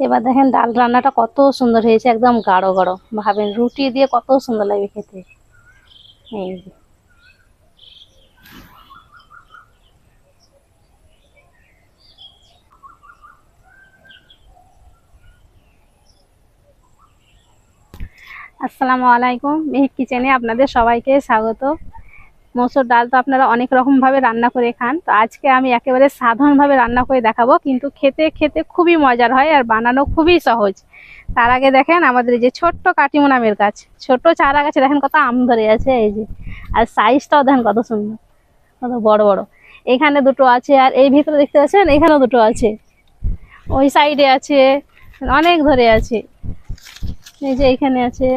এবার দেখেন ডাল রান্নাটা কত সুন্দর হয়েছে, একদম গাঢ় গাঢ়। ভাবেন রুটি দিয়ে কত সুন্দর লাগবে খেতে। এই যে। আসসালামু আলাইকুম, মেহেক কিচেনে আপনাদের সবাইকে স্বাগত। মসুর ডাল তো আপনারা অনেক রকম ভাবে রান্না করে খান, তো আজকে আমি একেবারে সাধারণ ভাবে রান্না করে দেখাবো, কিন্তু খেতে খেতে খুবই মজার হয় আর বানানো খুবই সহজ। তার আগে দেখেন আমাদের এই যে ছোট্ট কাটিমন আমের গাছ, ছোট চারা গাছে দেখেন কত আম ধরে আছে, এই যে। আর সাইজটাও দেখেন কত সুন্দর, কত বড় বড়। এখানে দুটো আছে, আর এই ভিতরে দেখতে পাচ্ছেন এখানেও দুটো আছে, ওই সাইডে আছে, অনেক ধরে আছে, এই যে এখানে আছে।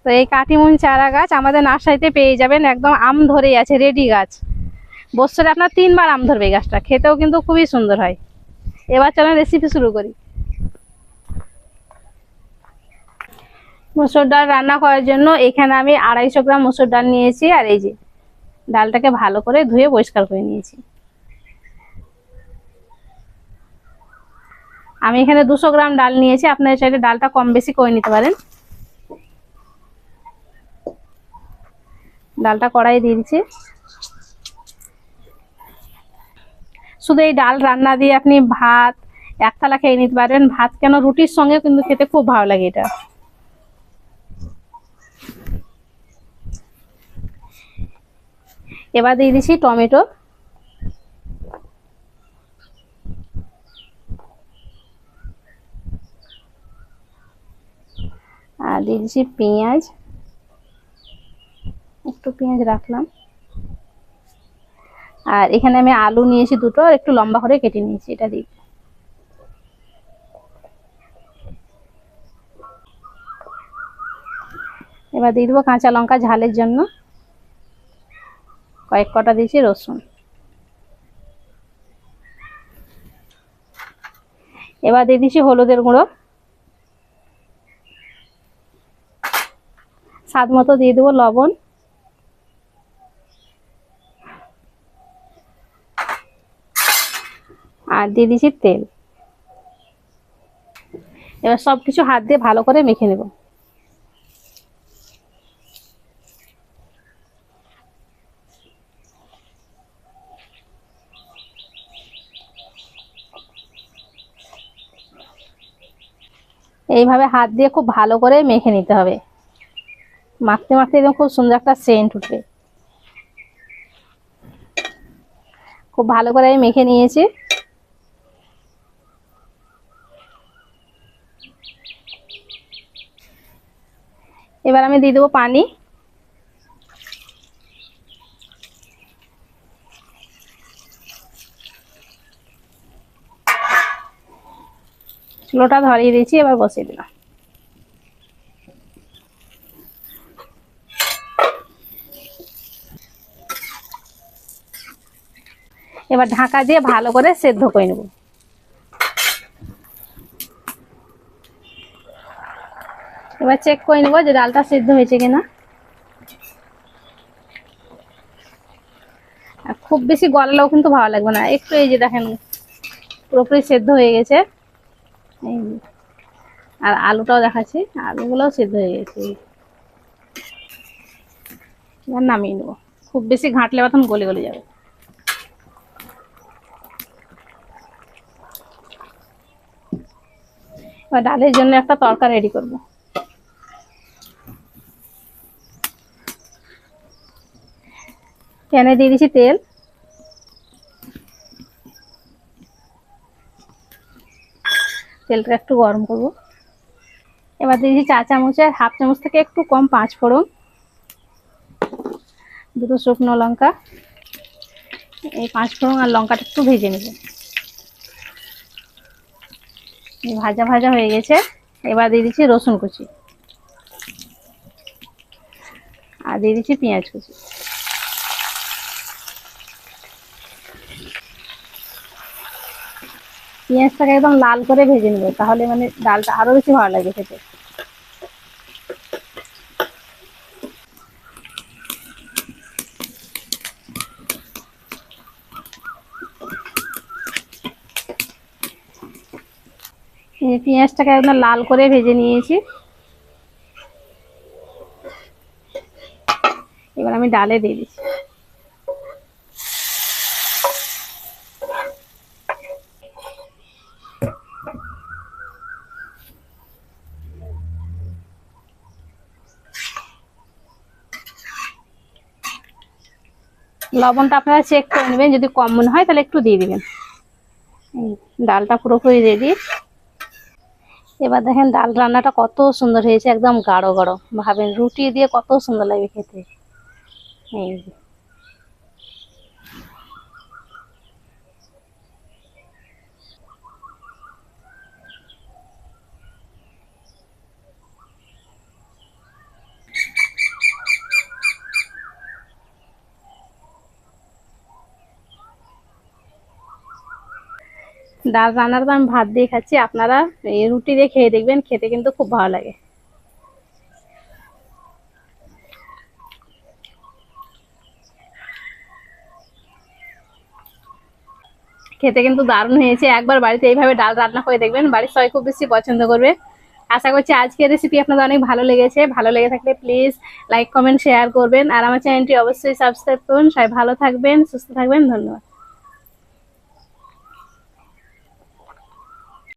তো এই কাটিমুন চারা গাছ আমাদের নার্সারিতে পেয়ে যাবেন, একদম আম ধরেই আছে, রেডি গাছ। বছরে আপনার 3বার আম ধরবে এই গাছটা, খেতেও কিন্তু খুবই সুন্দর হয়। এবার চলেন রেসিপি শুরু করি। মসুর ডাল রান্না করার জন্য এখানে আমি 250 গ্রাম মসুর ডাল নিয়েছি, আর এই যে ডালটাকে ভালো করে ধুয়ে পরিষ্কার করে নিয়েছি। আমি এখানে 200 গ্রাম ডাল নিয়েছি, আপনারা চাইলে ডালটা কম বেশি করে নিতে পারেন। ডালটা কড়াই দিয়ে দিচ্ছি। শুধু এই ডাল রান্না দিয়ে আপনি ভাত এক থালা খেয়ে নিতে পারবেন, ভাত কেন রুটির সঙ্গে কিন্তু খেতে খুব ভালো লাগে এটা। এবার দিয়ে দিচ্ছি টমেটো, আর দিয়ে দিচ্ছি পেঁয়াজ, একটু পেঁয়াজ রাখলাম। আর এখানে আমি আলু নিয়েছি দুটো, একটু লম্বা করে কেটে নিয়েছি, এটা দিই। এবার দিয়ে দেবো কাঁচা লঙ্কা ঝালের জন্য, কয়েক কটা দিয়েছি রসুন। এবার দিয়ে দিচ্ছি হলুদের গুঁড়ো, স্বাদ মতো দিয়ে দেবো লবণ, আর দিয়ে দিচ্ছি তেল। এবার সবকিছু হাত দিয়ে ভালো করে মেখে নেব। এইভাবে হাত দিয়ে খুব ভালো করে মেখে নিতে হবে। মাখতে মাখতে একদম খুব সুন্দর একটা সেন্ট উঠবে। খুব ভালো করে আমি মেখে নিয়েছি। এবার আমি দিয়ে দেবো পানি। চুলোটা ধরিয়ে দিয়েছি, এবার বসিয়ে দিলাম। এবার ঢাকা দিয়ে ভালো করে সেদ্ধ করে নেব। এবার চেক করে নেবো যে ডালটা সেদ্ধ হয়েছে কিনা। আর খুব বেশি গলালেও কিন্তু ভালো লাগবে না, একটু এই যে দেখেন পুরোপুরি সেদ্ধ হয়ে গেছে। এই আর আলুটাও দেখাচ্ছি, আলুগুলোও সেদ্ধ হয়ে গেছে। এবার নামিয়ে নেবো, খুব বেশি ঘাঁটলে তখন গলে গলে যাবে। এবার ডালের জন্য একটা তরকা রেডি করব। প্যানে দিয়ে দিচ্ছি তেল, তেলটা একটু গরম করব। এবার দিয়ে দিচ্ছি 4 চামচের হাফ চামচ থেকে একটু কম 5 ফোড়ন, দুটো শুকনো লঙ্কা। এই 5 ফোড়ন আর লঙ্কাটা একটু ভেজে নেব। ভাজা ভাজা হয়ে গেছে। এবার দিয়ে দিচ্ছি রসুন কুচি, আর দিয়ে দিচ্ছি পেঁয়াজ কুচি। পেঁয়াজটাকে একদম লাল করে ভেজে নেব, তাহলে মানে ডালটা আরো বেশি ভালো লাগে খেতে। এই পেঁয়াজটাকে একদম লাল করে ভেজে নিয়েছি। এবার আমি ডালে দিয়ে দিচ্ছি। লবণটা আপনারা চেক করে নেবেন, যদি কম মনে হয় তাহলে একটু দিয়ে দিবেন। ডালটা পুরোপুরি রেডি। এবার দেখেন ডাল রান্নাটা কত সুন্দর হয়েছে, একদম গাঢ় গাঢ়। ভাবেন রুটি দিয়ে কত সুন্দর লাগবে খেতে। এই যে ডাল রান্নাটা আমি ভাত দিয়ে খাচ্ছি, আপনারা এই রুটি দিয়ে খেয়ে দেখবেন, খেতে কিন্তু খুব ভালো লাগে। খেতে কিন্তু দারুণ হয়েছে। একবার বাড়িতে এইভাবে ডাল রান্না করে দেখবেন, বাড়ির সবাই খুব বেশি পছন্দ করবে। আশা করছি আজকের রেসিপি আপনাদের অনেক ভালো লেগেছে। ভালো লেগে থাকলে প্লিজ লাইক কমেন্ট শেয়ার করবেন, আর আমার চ্যানেলটি অবশ্যই সাবস্ক্রাইব করুন। সবাই ভালো থাকবেন, সুস্থ থাকবেন, ধন্যবাদ।